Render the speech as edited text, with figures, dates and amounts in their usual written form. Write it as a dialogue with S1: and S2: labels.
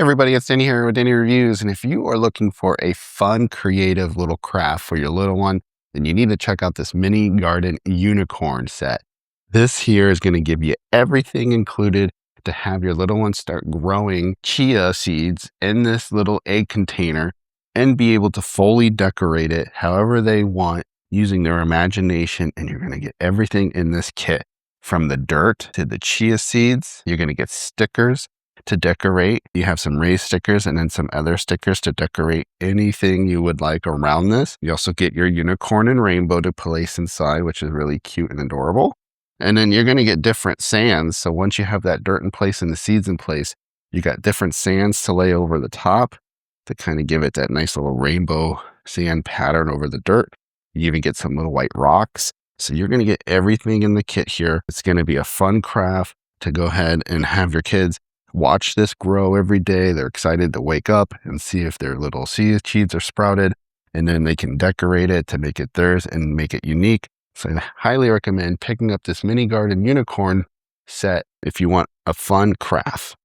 S1: Everybody, it's Danny here with Danny Reviews. And if you are looking for a fun, creative little craft for your little one, then you need to check out this mini garden unicorn set. This here is going to give you everything included to have your little one start growing chia seeds in this little egg container and be able to fully decorate it however they want using their imagination. And you're going to get everything in this kit, from the dirt to the chia seeds. You're going to get stickers to decorate. You have some raised stickers and then some other stickers to decorate anything you would like around this. You also get your unicorn and rainbow to place inside, which is really cute and adorable. And then you're going to get different sands. So once you have that dirt in place and the seeds in place, you got different sands to lay over the top to kind of give it that nice little rainbow sand pattern over the dirt. You even get some little white rocks. So you're going to get everything in the kit here. It's going to be a fun craft to go ahead and have your kids watch this grow every day. They're excited to wake up and see if their little seeds are sprouted, and then they can decorate it to make it theirs and make it unique. So I highly recommend picking up this mini garden unicorn set if you want a fun craft.